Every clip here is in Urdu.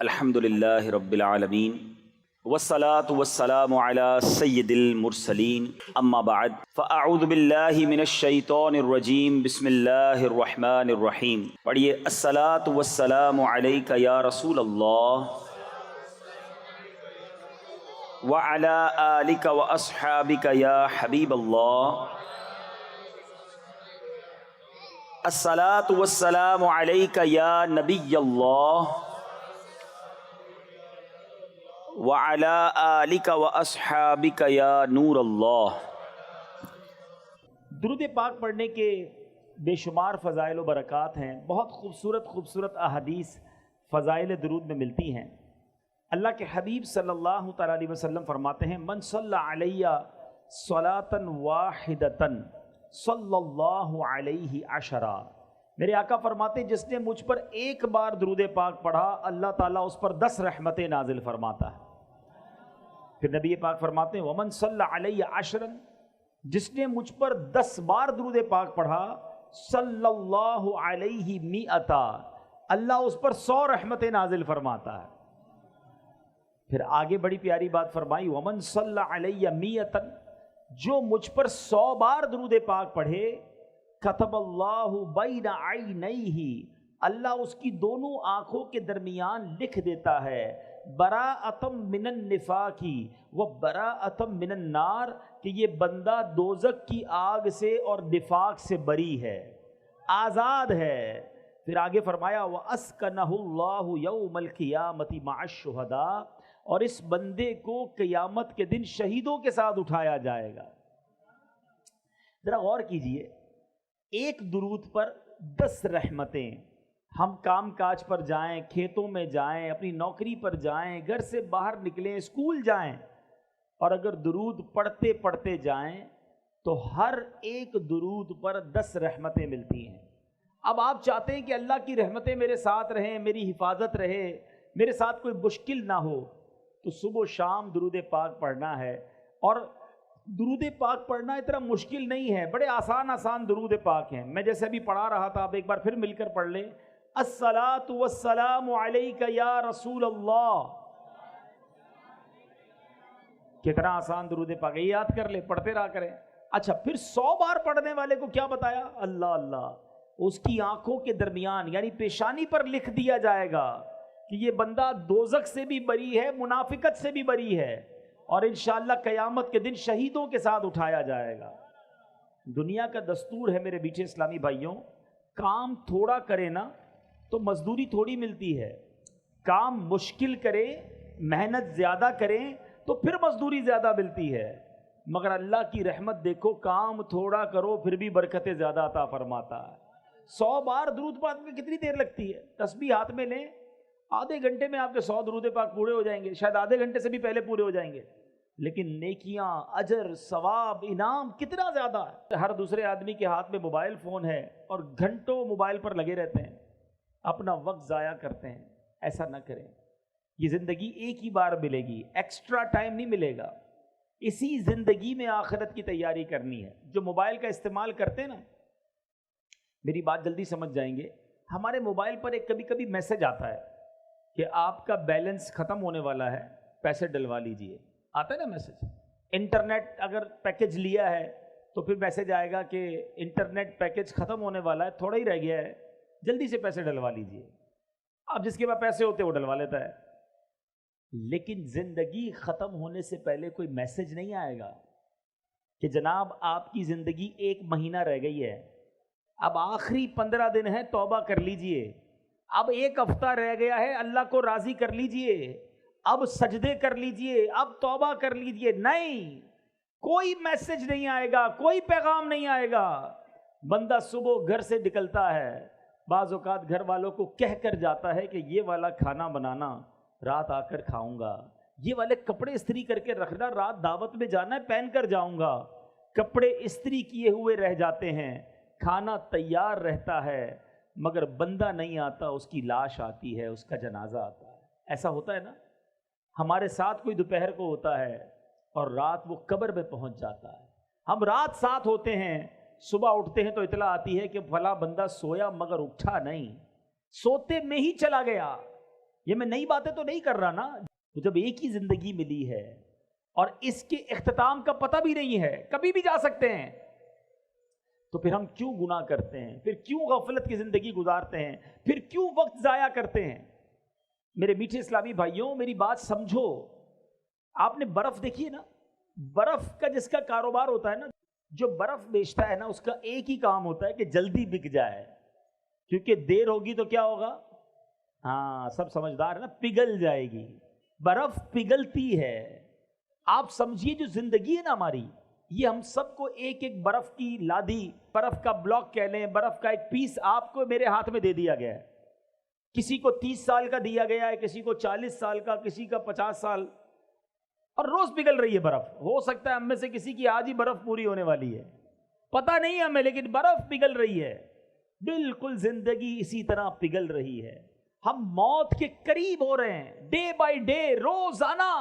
الحمد للہ رب العالمین والصلاة والسلام علی سید المرسلین اما بعد فاعوذ باللہ من الشیطان الرجیم بسم اللہ الرحمن الرحیم. پڑھیے الصلاة والسلام علیک یا رسول اللہ وعلی آلک واصحابک یا حبیب اللہ. الصلاة والسلام علیک یا نبی اللہ وَعَلَىٰ آلِكَ وَأَصْحَابِكَ يَا نور اللہ. درود پاک پڑھنے کے بے شمار فضائل و برکات ہیں. بہت خوبصورت احادیث فضائل درود میں ملتی ہیں. اللہ کے حبیب صلی اللہ تعالیٰ علیہ وسلم فرماتے ہیں من صلی علیہ صلاۃ واحدۃ صلی اللہ علیہ عشرہ. میرے آقا فرماتے ہیں جس نے مجھ پر ایک بار درود پاک پڑھا اللہ تعالیٰ اس پر 10 رحمتیں نازل فرماتا ہے. پھر نبی پاک فرماتے ہیں ومن صلی علیہ عشرا، جس نے مجھ پر 10 بار درود پاک پڑھا صلی اللہ علیہ مئتا، اللہ اس پر 100 رحمتیں نازل فرماتا ہے. پھر آگے بڑی پیاری بات فرمائی ومن صلی علیہ مئتا، جو مجھ پر 100 بار درود پاک پڑھے کتب اللہ بین عینیہ، اللہ اس کی دونوں آنکھوں کے درمیان لکھ دیتا ہے براءۃ من النفاق و براءۃ من النار، کہ یہ بندہ دوزخ کی آگ سے اور نفاق سے بری ہے، آزاد ہے. پھر آگے فرمایا وَأَسْكَنَهُ اللَّهُ يَوْمَ الْقِيَامَةِ مَعَ الشُّهَدَاءِ، اور اس بندے کو قیامت کے دن شہیدوں کے ساتھ اٹھایا جائے گا. ذرا غور کیجئے، ایک درود پر 10 رحمتیں. ہم کام کاج پر جائیں، کھیتوں میں جائیں، اپنی نوکری پر جائیں، گھر سے باہر نکلیں، اسکول جائیں، اور اگر درود پڑھتے پڑھتے جائیں تو ہر ایک درود پر 10 رحمتیں ملتی ہیں. اب آپ چاہتے ہیں کہ اللہ کی رحمتیں میرے ساتھ رہیں، میری حفاظت رہے، میرے ساتھ کوئی مشکل نہ ہو، تو صبح و شام درود پاک پڑھنا ہے. اور درود پاک پڑھنا اتنا مشکل نہیں ہے، بڑے آسان درود پاک ہیں. میں جیسے ابھی پڑھا رہا تھا، آپ ایک بار پھر مل کر پڑھ لیں الصلاۃ والسلام علیک یا رسول اللہ. کتنا آسان درود پاک ہے، یہ یاد کر لیں، پڑھتے رہا کریں. اچھا، پھر 100 بار پڑھنے والے کو کیا بتایا؟ اللہ اس کی آنکھوں کے درمیان یعنی پیشانی پر لکھ دیا جائے گا کہ یہ بندہ دوزخ سے بھی بری ہے، منافقت سے بھی بری ہے، اور انشاءاللہ قیامت کے دن شہیدوں کے ساتھ اٹھایا جائے گا. دنیا کا دستور ہے میرے میٹھے اسلامی بھائیوں، کام تھوڑا کرے نا تو مزدوری تھوڑی ملتی ہے، کام مشکل کرے، محنت زیادہ کریں تو پھر مزدوری زیادہ ملتی ہے. مگر اللہ کی رحمت دیکھو، کام تھوڑا کرو پھر بھی برکتیں زیادہ عطا فرماتا ہے. 100 بار درود پاک میں کتنی دیر لگتی ہے؟ تسبیح ہاتھ میں لیں، آدھے گھنٹے میں آپ کے 100 درود پاک پورے ہو جائیں گے، شاید آدھے گھنٹے سے بھی پہلے پورے ہو جائیں گے. لیکن نیکیاں، اجر، ثواب، انعام کتنا زیادہ ہے. ہر دوسرے آدمی کے ہاتھ میں موبائل فون ہے اور گھنٹوں موبائل پر لگے رہتے ہیں، اپنا وقت ضائع کرتے ہیں. ایسا نہ کریں. یہ زندگی ایک ہی بار ملے گی، ایکسٹرا ٹائم نہیں ملے گا. اسی زندگی میں آخرت کی تیاری کرنی ہے. جو موبائل کا استعمال کرتے ہیں نا، میری بات جلدی سمجھ جائیں گے، ہمارے موبائل پر ایک کبھی میسج آتا ہے کہ آپ کا بیلنس ختم ہونے والا ہے، پیسے ڈلوا لیجئے. آتا ہے نا میسج. انٹرنیٹ اگر پیکج لیا ہے تو پھر میسج آئے گا کہ انٹرنیٹ پیکج ختم ہونے والا ہے، تھوڑا ہی رہ گیا ہے، جلدی سے پیسے ڈلوا لیجئے. اب جس کے پاس پیسے ہوتے ہیں وہ ڈلوا لیتا ہے. لیکن زندگی ختم ہونے سے پہلے کوئی میسج نہیں آئے گا کہ جناب آپ کی زندگی 1 مہینہ رہ گئی ہے، اب آخری 15 دن ہے، توبہ کر لیجئے. اب 1 ہفتہ رہ گیا ہے، اللہ کو راضی کر لیجئے، اب سجدے کر لیجئے، اب توبہ کر لیجئے. نہیں، کوئی میسج نہیں آئے گا، کوئی پیغام نہیں آئے گا. بندہ صبح گھر سے نکلتا ہے، بعض اوقات گھر والوں کو کہہ کر جاتا ہے کہ یہ والا کھانا بنانا، رات آ کر کھاؤں گا. یہ والے کپڑے استری کر کے رکھنا، رات دعوت میں جانا ہے، پہن کر جاؤں گا. کپڑے استری کیے ہوئے رہ جاتے ہیں، کھانا تیار رہتا ہے، مگر بندہ نہیں آتا، اس کی لاش آتی ہے، اس کا جنازہ آتا ہے. ایسا ہوتا ہے نا؟ ہمارے ساتھ کوئی دوپہر کو ہوتا ہے اور رات وہ قبر میں پہنچ جاتا ہے. ہم رات ساتھ ہوتے ہیں، صبح اٹھتے ہیں تو اطلاع آتی ہے کہ فلاں بندہ سویا مگر اٹھا نہیں، سوتے میں ہی چلا گیا. یہ میں نئی باتیں تو نہیں کر رہا نا. تو جب ایک ہی زندگی ملی ہے اور اس کے اختتام کا پتہ بھی نہیں ہے, کبھی بھی جا سکتے ہیں, تو پھر ہم کیوں گناہ کرتے ہیں, پھر کیوں غفلت کی زندگی گزارتے ہیں, پھر کیوں وقت ضائع کرتے ہیں؟ میرے میٹھے اسلامی بھائیوں, میری بات سمجھو. آپ نے برف دیکھی ہے نا, برف کا جس کا کاروبار ہوتا ہے نا, جو برف بیچتا ہے نا, اس کا ایک ہی کام ہوتا ہے کہ جلدی بک جائے, کیونکہ دیر ہوگی تو کیا ہوگا؟ ہاں سب سمجھدار ہے نا, پگھل جائے گی. برف پگھلتی ہے. آپ سمجھیے جو زندگی ہے نا ہماری, یہ ہم سب کو ایک ایک برف کی لادی, برف کا بلاک کہہ لیں, برف کا ایک پیس آپ کو میرے ہاتھ میں دے دیا گیا ہے. کسی کو 30 سال کا دیا گیا ہے, کسی کو 40 سال کا, کسی کا 50 سال, اور روز پگھل رہی ہے برف. ہو سکتا ہے ہم میں سے کسی کی آج ہی برف پوری ہونے والی ہے, پتہ نہیں ہمیں, لیکن برف پگھل رہی ہے. بالکل زندگی اسی طرح پگھل رہی ہے. ہم موت کے قریب ہو رہے ہیں, ڈے بائی ڈے, روزانہ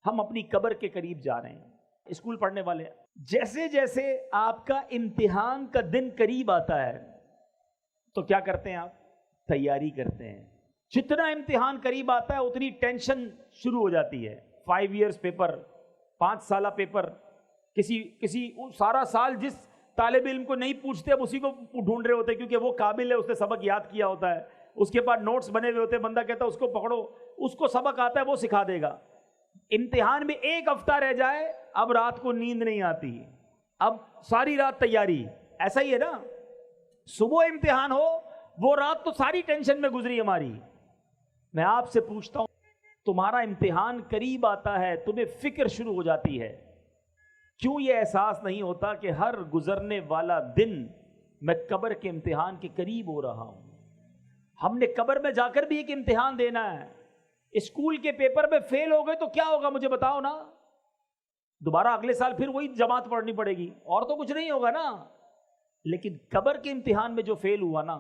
ہم اپنی قبر کے قریب جا رہے ہیں. اسکول پڑھنے والے, جیسے جیسے آپ کا امتحان کا دن قریب آتا ہے تو کیا کرتے ہیں آپ؟ تیاری کرتے ہیں. جتنا امتحان قریب آتا ہے اتنی ٹینشن شروع ہو جاتی ہے. 5 ایئرس پیپر, 5 سالہ پیپر, کسی سارا سال جس طالب علم کو نہیں پوچھتے اب اسی کو ڈھونڈ رہے ہوتے, کیونکہ وہ قابل ہے, اس نے سبق یاد کیا ہوتا ہے, اس کے پاس نوٹس بنے ہوئے ہوتے ہیں. بندہ کہتا ہے اس کو پکڑو, اس کو سبق آتا ہے, وہ سکھا دے گا. امتحان میں 1 ہفتہ رہ جائے, اب رات کو نیند نہیں آتی, اب ساری رات تیاری. ایسا ہی ہے نا, صبح امتحان ہو, وہ رات تو ساری ٹینشن میں گزری ہماری. میں آپ سے پوچھتا ہوں, تمہارا امتحان قریب آتا ہے, تمہیں فکر شروع ہو جاتی ہے, کیوں یہ احساس نہیں ہوتا کہ ہر گزرنے والا دن میں قبر کے امتحان کے قریب ہو رہا ہوں؟ ہم نے قبر میں جا کر بھی ایک امتحان دینا ہے. اسکول کے پیپر میں فیل ہو گئے تو کیا ہوگا مجھے بتاؤ نا, دوبارہ اگلے سال پھر وہی جماعت پڑھنی پڑے گی, اور تو کچھ نہیں ہوگا نا. لیکن قبر کے امتحان میں جو فیل ہوا نا,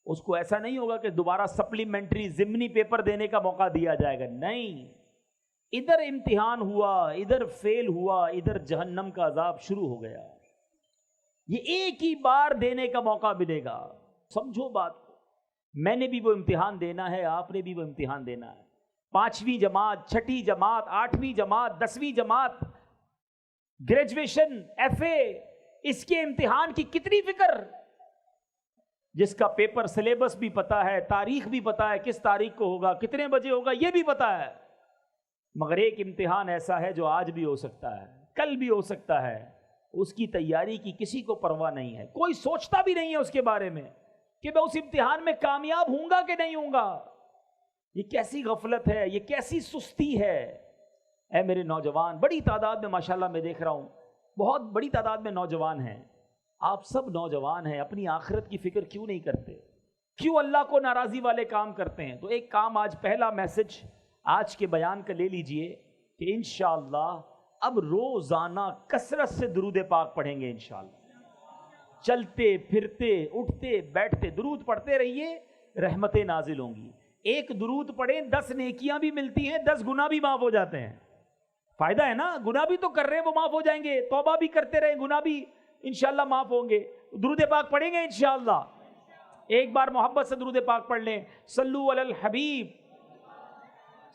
اس کو ایسا نہیں ہوگا کہ دوبارہ سپلیمنٹری ضمنی پیپر دینے کا موقع دیا جائے گا. نہیں, ادھر امتحان ہوا, ادھر فیل ہوا, ادھر جہنم کا عذاب شروع ہو گیا. یہ ایک ہی بار دینے کا موقع ملے گا. سمجھو بات کو, میں نے بھی وہ امتحان دینا ہے, آپ نے بھی وہ امتحان دینا ہے. 5ویں جماعت, 6ٹھی جماعت, 8ویں جماعت, 10ویں جماعت, گریجویشن, FA, اس کے امتحان کی کتنی فکر. جس کا پیپر سلیبس بھی پتا ہے, تاریخ بھی پتا ہے, کس تاریخ کو ہوگا, کتنے بجے ہوگا, یہ بھی پتا ہے. مگر ایک امتحان ایسا ہے جو آج بھی ہو سکتا ہے, کل بھی ہو سکتا ہے. اس کی تیاری کی کسی کو پرواہ نہیں ہے, کوئی سوچتا بھی نہیں ہے اس کے بارے میں کہ میں اس امتحان میں کامیاب ہوں گا کہ نہیں ہوں گا. یہ کیسی غفلت ہے, یہ کیسی سستی ہے. اے میرے نوجوان, بڑی تعداد میں ماشاءاللہ میں دیکھ رہا ہوں, بہت بڑی تعداد میں نوجوان ہیں. آپ سب نوجوان ہیں, اپنی آخرت کی فکر کیوں نہیں کرتے؟ کیوں اللہ کو ناراضی والے کام کرتے ہیں؟ تو ایک کام, آج پہلا میسج آج کے بیان کا لے لیجئے کہ انشاءاللہ اب روزانہ کثرت سے درود پاک پڑھیں گے. انشاءاللہ چلتے پھرتے اٹھتے بیٹھتے درود پڑھتے رہیے, رحمتیں نازل ہوں گی. ایک درود پڑھیں 10 نیکیاں بھی ملتی ہیں, 10 گناہ بھی معاف ہو جاتے ہیں. فائدہ ہے نا, گناہ بھی تو کر رہے ہیں وہ معاف ہو جائیں گے, توبہ بھی کرتے رہیں, گناہ بھی انشاءاللہ معاف ہوں گے. درود پاک پڑھیں گے انشاءاللہ. ایک بار محبت سے درود پاک پڑھ لیں, صلو علی الحبیب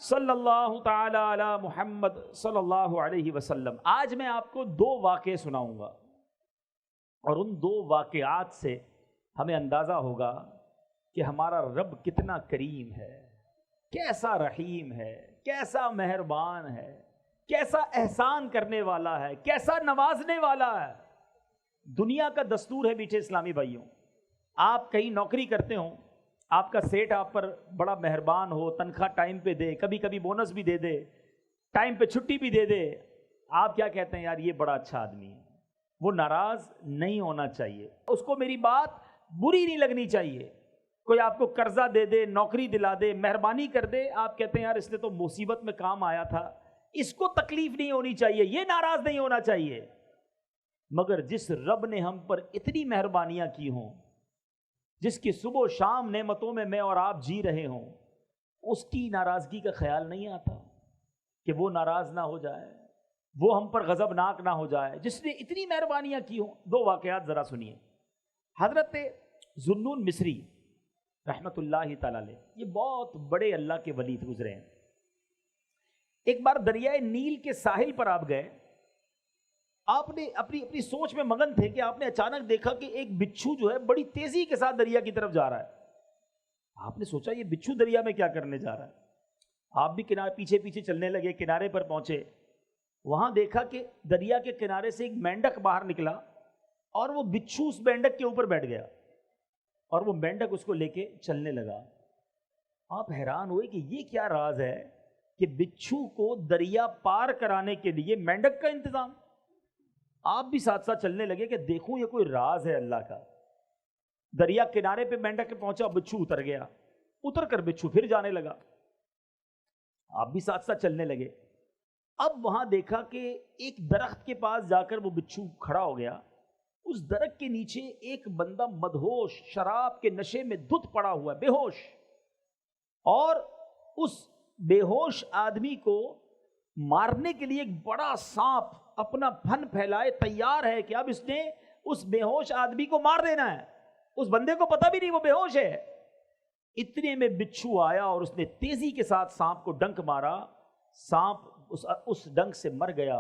صلی اللہ تعالی علی محمد صلی اللہ علیہ وسلم. آج میں آپ کو 2 واقعے سناؤں گا, اور ان 2 واقعات سے ہمیں اندازہ ہوگا کہ ہمارا رب کتنا کریم ہے, کیسا رحیم ہے, کیسا مہربان ہے, کیسا احسان کرنے والا ہے, کیسا نوازنے والا ہے. دنیا کا دستور ہے میٹھے اسلامی بھائیوں, آپ کہیں نوکری کرتے ہوں, آپ کا سیٹ آپ پر بڑا مہربان ہو, تنخواہ ٹائم پہ دے, کبھی کبھی بونس بھی دے دے, ٹائم پہ چھٹی بھی دے دے, آپ کیا کہتے ہیں, یار یہ بڑا اچھا آدمی ہے. وہ ناراض نہیں ہونا چاہیے, اس کو میری بات بری نہیں لگنی چاہیے. کوئی آپ کو قرضہ دے دے, نوکری دلا دے, مہربانی کر دے, آپ کہتے ہیں یار اس نے تو مصیبت میں کام آیا تھا, اس کو تکلیف نہیں ہونی چاہیے, یہ ناراض نہیں ہونا چاہیے. مگر جس رب نے ہم پر اتنی مہربانیاں کی ہوں, جس کی صبح و شام نعمتوں میں میں اور آپ جی رہے ہوں, اس کی ناراضگی کا خیال نہیں آتا کہ وہ ناراض نہ ہو جائے, وہ ہم پر غضبناک نہ ہو جائے, جس نے اتنی مہربانیاں کی ہوں. 2 واقعات ذرا سنیے. حضرت ذو النون مصری رحمت اللہ تعالی علیہ، یہ بہت بڑے اللہ کے ولی گزرے ہیں۔ ایک بار دریائے نیل کے ساحل پر آپ گئے، آپ نے اپنی سوچ میں مگن تھے کہ آپ نے اچانک دیکھا کہ ایک بچھو جو ہے بڑی تیزی کے ساتھ دریا کی طرف جا رہا ہے۔ آپ نے سوچا یہ بچھو دریا میں کیا کرنے جا رہا ہے؟ آپ بھی کنارے پیچھے پیچھے چلنے لگے، کنارے پر پہنچے، وہاں دیکھا کہ دریا کے کنارے سے ایک مینڈک باہر نکلا اور وہ بچھو اس مینڈک کے اوپر بیٹھ گیا اور وہ مینڈک اس کو لے کے چلنے لگا۔ آپ حیران ہوئے کہ یہ کیا راز ہے کہ بچھو کو دریا پار کرانے کے لیے مینڈک کا انتظام۔ آپ بھی ساتھ ساتھ چلنے لگے کہ دیکھوں یہ کوئی راز ہے اللہ کا۔ دریا کنارے پہ مینڈک پہنچا، بچھو اتر گیا، اتر کر بچھو پھر جانے لگا۔ آپ بھی ساتھ ساتھ چلنے لگے۔ اب وہاں دیکھا کہ ایک درخت کے پاس جا کر وہ بچھو کھڑا ہو گیا۔ اس درخت کے نیچے ایک بندہ مدہوش، شراب کے نشے میں دھت پڑا ہوا ہے، بے ہوش، اور اس بے ہوش آدمی کو مارنے کے لیے ایک بڑا سانپ اپنا پھن پھیلائے تیار ہے کہ اب اس نے اس بے ہوش آدمی کو مار دینا ہے۔ اس بندے کو پتہ بھی نہیں وہ بے ہوش ہے۔ اتنے میں بچھو آیا اور اس نے تیزی کے ساتھ سانپ کو ڈنک مارا، سانپ اس ڈنک سے مر گیا،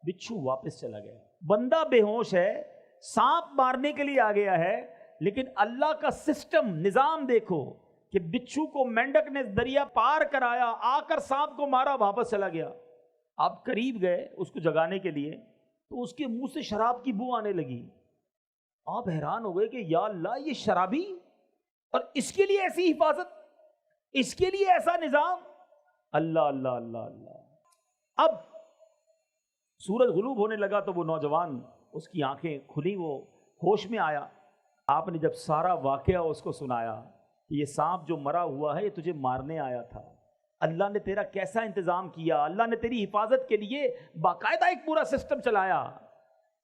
بچھو واپس چلا گیا۔ بندہ بے ہوش ہے، سانپ مارنے کے لیے آ گیا ہے، لیکن اللہ کا سسٹم، نظام دیکھو کہ بچھو کو مینڈک نے دریا پار کرایا، آ کر سانپ کو مارا، واپس چلا گیا۔ آپ قریب گئے اس کو جگانے کے لیے تو اس کے منہ سے شراب کی بو آنے لگی۔ آپ حیران ہو گئے کہ یا اللہ، یہ شرابی، اور اس کے لیے ایسی حفاظت، اس کے لیے ایسا نظام۔ اللہ اللہ اللہ اللہ۔ اب سورج غروب ہونے لگا تو وہ نوجوان، اس کی آنکھیں کھلی، وہ ہوش میں آیا۔ آپ نے جب سارا واقعہ اس کو سنایا کہ یہ سانپ جو مرا ہوا ہے یہ تجھے مارنے آیا تھا، اللہ نے تیرا کیسا انتظام کیا، اللہ نے تیری حفاظت کے لیے باقاعدہ ایک پورا سسٹم چلایا۔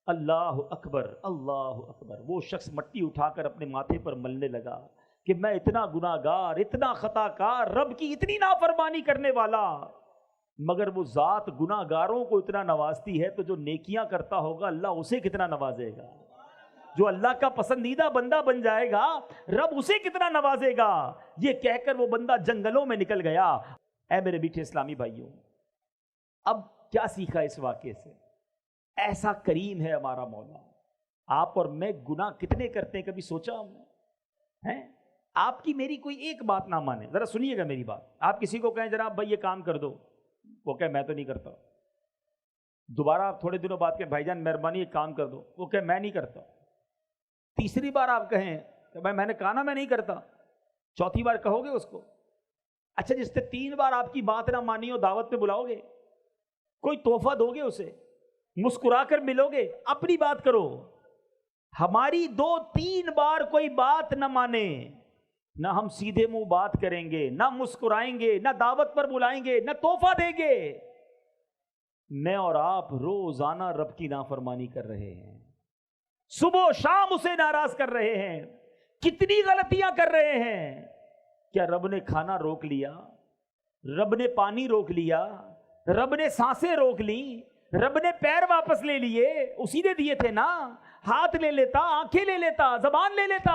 اللہ اکبر، اللہ اکبر۔ وہ شخص مٹی اٹھا کر اپنے ماتھے پر ملنے لگا کہ میں اتنا گناہ گار، اتنا خطا کار، رب کی اتنی نافرمانی کرنے والا، مگر وہ ذات گناہ گاروں کو اتنا نوازتی ہے تو جو نیکیاں کرتا ہوگا اللہ اسے کتنا نوازے گا۔ جو اللہ کا پسندیدہ بندہ بن جائے گا رب اسے کتنا نوازے گا۔ یہ کہہ کر وہ بندہ جنگلوں میں نکل گیا۔ اے میرے میٹھے اسلامی بھائیوں، اب کیا سیکھا اس واقعے سے؟ ایسا کریم ہے ہمارا مولا۔ آپ اور میں گناہ کتنے کرتے ہیں، کبھی سوچا ہم نے؟ آپ کی میری کوئی ایک بات نہ مانے، ذرا سنیے گا میری بات۔ آپ کسی کو کہیں جناب بھائی یہ کام کر دو، وہ کہے میں تو نہیں کرتا۔ دوبارہ آپ تھوڑے دنوں بعد کہ بھائی جان مہربانی یہ کام کر دو، وہ کہے میں نہیں کرتا۔ تیسری بار آپ کہیں کہ بھائی میں نے کہا نا میں نہیں کرتا، چوتھی بار کہو گے اس کو؟ اچھا جس نے 3 بار آپ کی بات نہ مانی ہو دعوت پہ بلاؤ گے؟ کوئی تحفہ دو گے اسے؟ مسکرا کر ملو گے؟ اپنی بات کرو۔ ہماری 2-3 بار کوئی بات نہ مانے، نہ ہم سیدھے منہ بات کریں گے، نہ مسکرائیں گے، نہ دعوت پر بلائیں گے، نہ تحفہ دیں گے۔ میں اور آپ روزانہ رب کی نافرمانی کر رہے ہیں، صبح و شام اسے ناراض کر رہے ہیں، کتنی غلطیاں کر رہے ہیں۔ کیا رب نے کھانا روک لیا؟ رب نے پانی روک لیا؟ رب نے سانسیں روک لی؟ رب نے پیر واپس لے لیے؟ اسی نے دیے تھے نا، ہاتھ لے لیتا، آنکھیں لے لیتا، زبان لے لیتا۔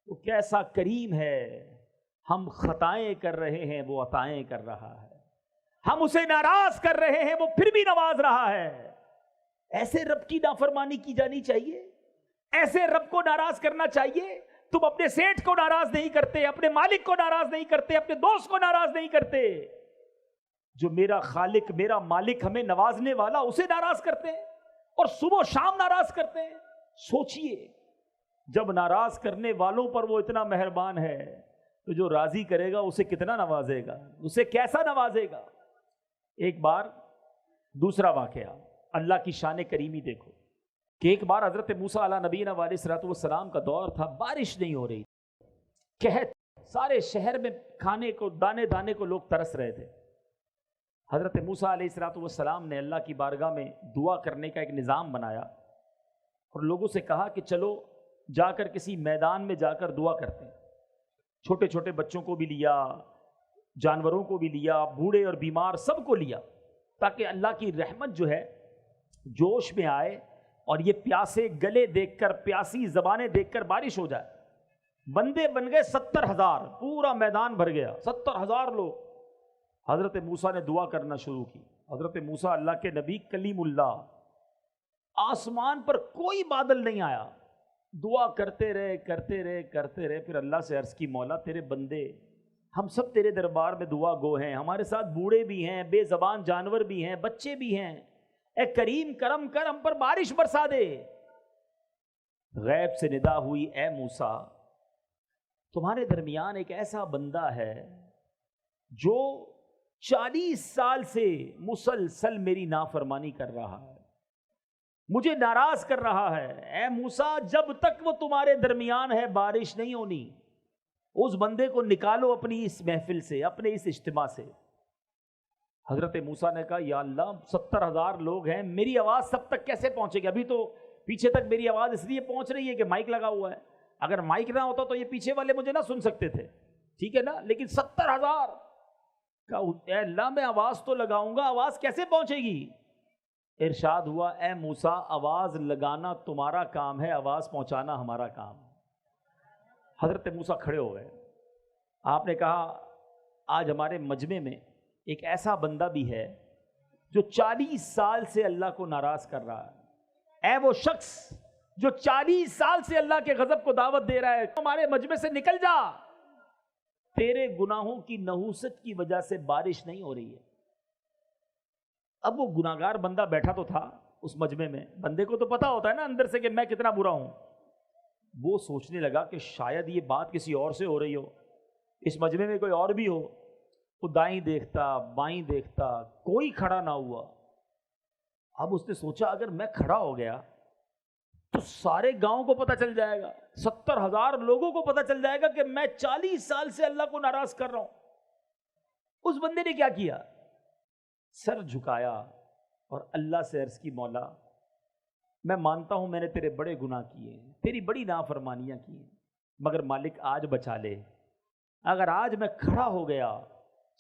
وہ کیسا کریم ہے، ہم خطائیں کر رہے ہیں وہ عطائیں کر رہا ہے، ہم اسے ناراض کر رہے ہیں وہ پھر بھی نواز رہا ہے۔ ایسے رب کی نافرمانی کی جانی چاہیے؟ ایسے رب کو ناراض کرنا چاہیے؟ تم اپنے سیٹھ کو ناراض نہیں کرتے، اپنے مالک کو ناراض نہیں کرتے، اپنے دوست کو ناراض نہیں کرتے، جو میرا خالق، میرا مالک ہمیں نوازنے والا، اسے ناراض کرتے ہیں اور صبح و شام ناراض کرتے ہیں۔ سوچئے جب ناراض کرنے والوں پر وہ اتنا مہربان ہے تو جو راضی کرے گا اسے کتنا نوازے گا، اسے کیسا نوازے گا۔ ایک بار دوسرا واقعہ، اللہ کی شان کریمی دیکھو کہ ایک بار حضرت موسیٰ علیہ نبینا علیہ الصلوۃ والسلام کا دور تھا، بارش نہیں ہو رہی، قحط، سارے شہر میں کھانے کو، دانے دانے کو لوگ ترس رہے تھے۔ حضرت موسیٰ علیہ الصلوۃ والسلام نے اللہ کی بارگاہ میں دعا کرنے کا ایک نظام بنایا اور لوگوں سے کہا کہ چلو جا کر کسی میدان میں جا کر دعا کرتے ہیں۔ چھوٹے چھوٹے بچوں کو بھی لیا، جانوروں کو بھی لیا، بوڑھے اور بیمار سب کو لیا، تاکہ اللہ کی رحمت جو ہے جوش میں آئے اور یہ پیاسے گلے دیکھ کر، پیاسی زبانیں دیکھ کر بارش ہو جائے۔ بندے بن گئے 70,000، پورا میدان بھر گیا، 70,000 لوگ۔ حضرت موسیٰ نے دعا کرنا شروع کی۔ حضرت موسیٰ اللہ کے نبی کلیم اللہ، آسمان پر کوئی بادل نہیں آیا، دعا کرتے رہے کرتے رہے کرتے رہے۔ پھر اللہ سے عرض کی، مولا تیرے بندے ہم سب تیرے دربار میں دعا گو ہیں، ہمارے ساتھ بوڑھے بھی ہیں، بے زبان جانور بھی ہیں، بچے بھی ہیں، اے کریم کرم کر، ہم پر بارش برسا دے۔ غیب سے ندا ہوئی، اے موسیٰ تمہارے درمیان ایک ایسا بندہ ہے جو 40 سال سے مسلسل میری نافرمانی کر رہا ہے، مجھے ناراض کر رہا ہے۔ اے موسیٰ جب تک وہ تمہارے درمیان ہے بارش نہیں ہونی، اس بندے کو نکالو اپنی اس محفل سے، اپنے اس اجتماع سے۔ حضرت موسیٰ نے کہا، یا اللہ 70,000 لوگ ہیں، میری آواز سب تک کیسے پہنچے گی؟ ابھی تو پیچھے تک میری آواز اس لیے پہنچ رہی ہے کہ مائک لگا ہوا ہے، اگر مائک نہ ہوتا تو یہ پیچھے والے مجھے نہ سن سکتے تھے، ٹھیک ہے نا؟ لیکن 70,000 کا، اے اللہ میں آواز تو لگاؤں گا، آواز کیسے پہنچے گی؟ ارشاد ہوا، اے موسیٰ آواز لگانا تمہارا کام ہے، آواز پہنچانا ہمارا کام ہے۔ حضرت موسیٰ کھڑے ہو گئے۔ آپ نے کہا، آج ہمارے مجمع میں ایک ایسا بندہ بھی ہے جو 40 سال سے اللہ کو ناراض کر رہا ہے۔ اے وہ شخص جو 40 سال سے اللہ کے غضب کو دعوت دے رہا ہے، ہمارے مجمع سے نکل جا، تیرے گناہوں کی نحوست کی وجہ سے بارش نہیں ہو رہی ہے۔ اب وہ گناہگار بندہ بیٹھا تو تھا اس مجمع میں، بندے کو تو پتا ہوتا ہے نا اندر سے کہ میں کتنا برا ہوں۔ وہ سوچنے لگا کہ شاید یہ بات کسی اور سے ہو رہی ہو، اس مجمع میں کوئی اور بھی ہو۔ وہ دائیں دیکھتا بائیں دیکھتا، کوئی کھڑا نہ ہوا۔ اب اس نے سوچا اگر میں کھڑا ہو گیا تو سارے گاؤں کو پتہ چل جائے گا، 70,000 لوگوں کو پتہ چل جائے گا کہ میں 40 سال سے اللہ کو ناراض کر رہا ہوں۔ اس بندے نے کیا کیا؟ سر جھکایا اور اللہ سے عرض کی، مولا میں مانتا ہوں میں نے تیرے بڑے گناہ کیے ہیں، تیری بڑی نافرمانیاں کی ہیں، مگر مالک آج بچا لے۔ اگر آج میں کھڑا ہو گیا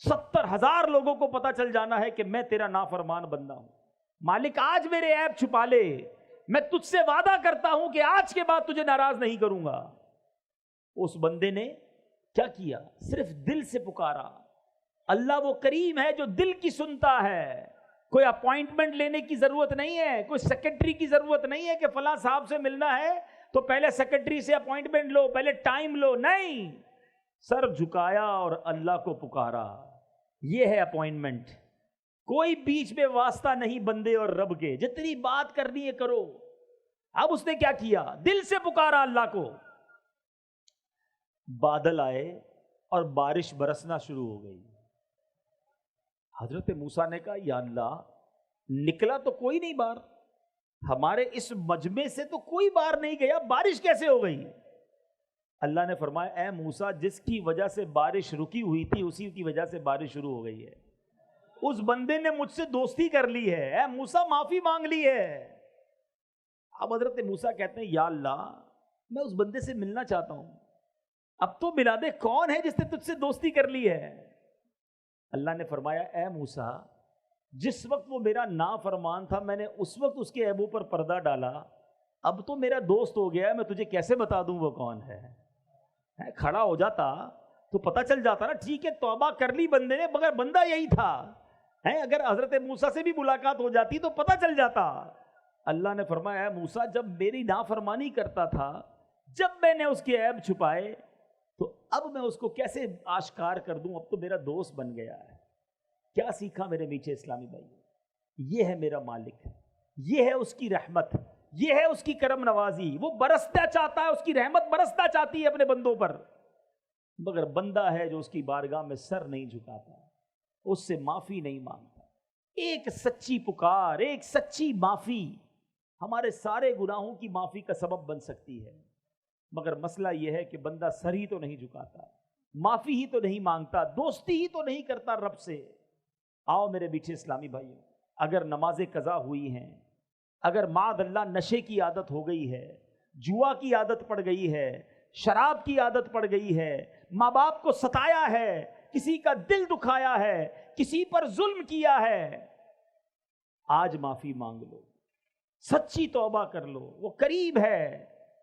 70,000 لوگوں کو پتہ چل جانا ہے کہ میں تیرا نافرمان بندہ ہوں، مالک آج میرے عیب چھپا لے، میں تجھ سے وعدہ کرتا ہوں کہ آج کے بعد تجھے ناراض نہیں کروں گا۔ اس بندے نے کیا کیا؟ صرف دل سے پکارا۔ اللہ وہ کریم ہے جو دل کی سنتا ہے، کوئی اپوائنٹمنٹ لینے کی ضرورت نہیں ہے، کوئی سیکرٹری کی ضرورت نہیں ہے کہ فلاں صاحب سے ملنا ہے تو پہلے سیکرٹری سے اپوائنٹمنٹ لو، پہلے ٹائم لو، نہیں، سر جھکایا اور اللہ کو پکارا، یہ ہے اپوائنٹمنٹ۔ کوئی بیچ میں واسطہ نہیں بندے اور رب کے، جتنی بات کرنی ہے کرو۔ اب اس نے کیا کیا؟ دل سے پکارا اللہ کو۔ بادل آئے اور بارش برسنا شروع ہو گئی۔ حضرت موسیٰ نے کہا، یا اللہ نکلا تو کوئی نہیں باہر، ہمارے اس مجمع سے تو کوئی باہر نہیں گیا، بارش کیسے ہو گئی؟ اللہ نے فرمایا، اے موسیٰ جس کی وجہ سے بارش رکی ہوئی تھی اسی کی وجہ سے بارش شروع ہو گئی ہے۔ اس بندے نے مجھ سے دوستی کر لی ہے، اے موسیٰ معافی مانگ لی ہے۔ اب حضرت موسیٰ کہتے ہیں، یا اللہ میں اس بندے سے ملنا چاہتا ہوں، اب تو ملا دے، کون ہے جس نے تجھ سے دوستی کر لی ہے؟ اللہ نے فرمایا، اے موسیٰ جس وقت وہ میرا نافرمان تھا میں نے اس وقت اس کے عیبوں پر پردہ ڈالا، اب تو میرا دوست ہو گیا ہے، میں تجھے کیسے بتا دوں وہ کون ہے؟ کھڑا ہو جاتا تو پتہ چل جاتا نا، ٹھیک ہے توبہ کر لی بندے نے، مگر بندہ یہی تھا۔ اگر حضرت موسیٰ سے بھی ملاقات ہو جاتی تو پتہ چل جاتا۔ اللہ نے فرمایا، اے موسیٰ جب میری نافرمانی کرتا تھا، جب میں نے اس کے عیب چھپائے تو اب میں اس کو کیسے آشکار کر دوں؟ اب تو میرا دوست بن گیا ہے۔ کیا سیکھا میرے میٹھے اسلامی بھائی؟ یہ ہے میرا مالک، یہ ہے اس کی رحمت، یہ ہے اس کی کرم نوازی۔ وہ برستا چاہتا ہے، اس کی رحمت برستا چاہتی ہے اپنے بندوں پر، مگر بندہ ہے جو اس کی بارگاہ میں سر نہیں جھکاتا، اس سے معافی نہیں مانگتا۔ ایک سچی پکار، ایک سچی معافی ہمارے سارے گناہوں کی معافی کا سبب بن سکتی ہے، مگر مسئلہ یہ ہے کہ بندہ سر ہی تو نہیں جھکاتا، معافی ہی تو نہیں مانگتا، دوستی ہی تو نہیں کرتا رب سے۔ آؤ میرے میٹھے اسلامی بھائیوں، اگر نمازیں قضا ہوئی ہیں، اگر معاذ اللہ نشے کی عادت ہو گئی ہے، جوا کی عادت پڑ گئی ہے، شراب کی عادت پڑ گئی ہے، ماں باپ کو ستایا ہے، کسی کا دل دکھایا ہے، کسی پر ظلم کیا ہے، آج معافی مانگ لو، سچی توبہ کر لو، وہ قریب ہے،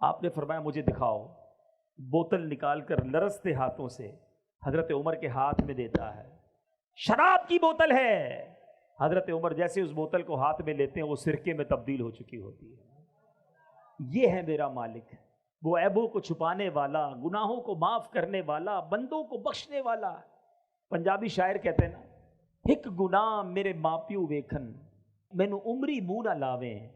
آپ نے فرمایا مجھے دکھاؤ. بوتل نکال کر لرزتے ہاتھوں سے حضرت عمر کے ہاتھ میں دیتا ہے. شراب کی بوتل ہے. حضرت عمر جیسے اس بوتل کو ہاتھ میں لیتے ہیں وہ سرکے میں تبدیل ہو چکی ہوتی ہے. یہ ہے میرا مالک، وہ عیبوں کو چھپانے والا، گناہوں کو معاف کرنے والا، بندوں کو بخشنے والا. پنجابی شاعر کہتے ہیں نا، ایک گناہ میرے ماں پیو ویکھن مینوں عمری منہ نہ لاویں.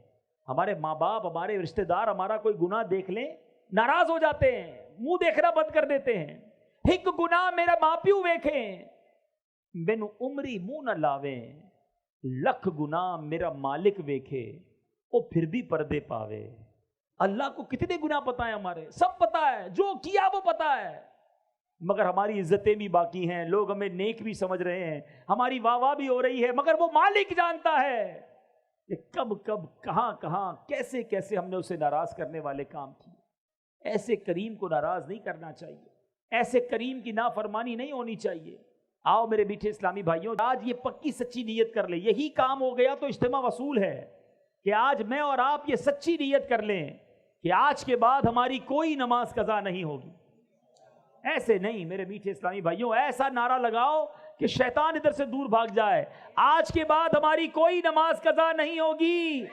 ہمارے ماں باپ، ہمارے رشتہ دار ہمارا کوئی گناہ دیکھ لیں ناراض ہو جاتے ہیں، منہ دیکھنا بند کر دیتے ہیں. ایک گناہ میرا ماں پیو ویکھیں مینوں عمری منہ نہ لاویں. لکھ گناہ میرا مالک ویکھے وہ پھر بھی پردے پاوے. اللہ کو کتنے گناہ پتہ ہیں، ہمارے سب پتہ ہے، جو کیا وہ پتہ ہے، مگر ہماری عزتیں بھی باقی ہیں، لوگ ہمیں نیک بھی سمجھ رہے ہیں، ہماری واہ واہ بھی ہو رہی ہے، مگر وہ مالک جانتا ہے کہ کب کب کہاں کہاں کیسے کیسے ہم نے اسے ناراض کرنے والے کام کیے. ایسے کریم کو ناراض نہیں کرنا چاہیے، ایسے کریم کی نافرمانی نہیں ہونی چاہیے. آؤ میرے میٹھے اسلامی بھائیوں، آج یہ پکی سچی نیت کر لیں. یہی کام ہو گیا تو اجتماع وصول ہے کہ آج میں اور آپ یہ سچی نیت کر لیں کہ آج کے بعد ہماری کوئی نماز قضا نہیں ہوگی. ایسے نہیں میرے میٹھے اسلامی بھائیوں، ایسا نعرہ لگاؤ کہ شیطان ادھر سے دور بھاگ جائے. آج کے بعد ہماری کوئی نماز قضا نہیں ہوگی.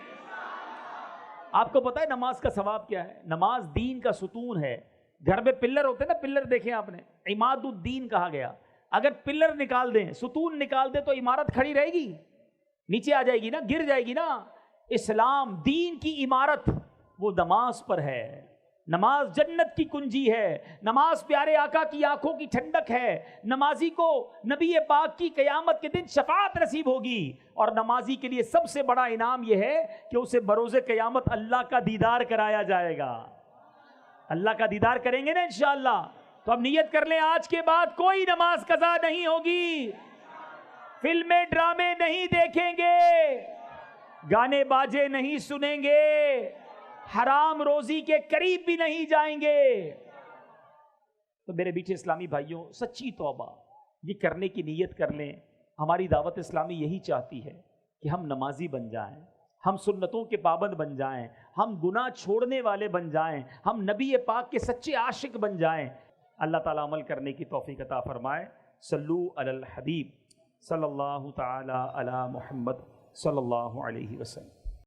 آپ کو پتا ہے نماز کا ثواب کیا ہے؟ نماز دین کا ستون ہے. گھر میں پلر ہوتے ہیں نا، پلر دیکھیں آپ نے، عماد الدین کہا گیا. اگر پلر نکال دیں، ستون نکال دیں تو عمارت کھڑی رہے گی؟ نیچے آ جائے گی نا، گر جائے گی نا. اسلام دین کی عمارت وہ نماز پر ہے. نماز جنت کی کنجی ہے. نماز پیارے آقا کی آنکھوں کی ٹھنڈک ہے. نمازی کو نبی پاک کی قیامت کے دن شفاعت نصیب ہوگی. اور نمازی کے لیے سب سے بڑا انعام یہ ہے کہ اسے بروز قیامت اللہ کا دیدار کرایا جائے گا. اللہ کا دیدار کریں گے نا انشاءاللہ. تو اب نیت کر لیں آج کے بعد کوئی نماز قضا نہیں ہوگی، فلمیں ڈرامے نہیں دیکھیں گے، گانے باجے نہیں سنیں گے، حرام روزی کے قریب بھی نہیں جائیں گے. تو میرے بیٹھے اسلامی بھائیوں، سچی توبہ یہ کرنے کی نیت کر لیں. ہماری دعوت اسلامی یہی چاہتی ہے کہ ہم نمازی بن جائیں، ہم سنتوں کے پابند بن جائیں، ہم گناہ چھوڑنے والے بن جائیں، ہم نبی پاک کے سچے عاشق بن جائیں. اللہ تعالیٰ عمل کرنے کی توفیق عطا فرمائے. صلو علی الحبیب صلی اللہ تعالی علی محمد صلی اللہ علیہ وسلم.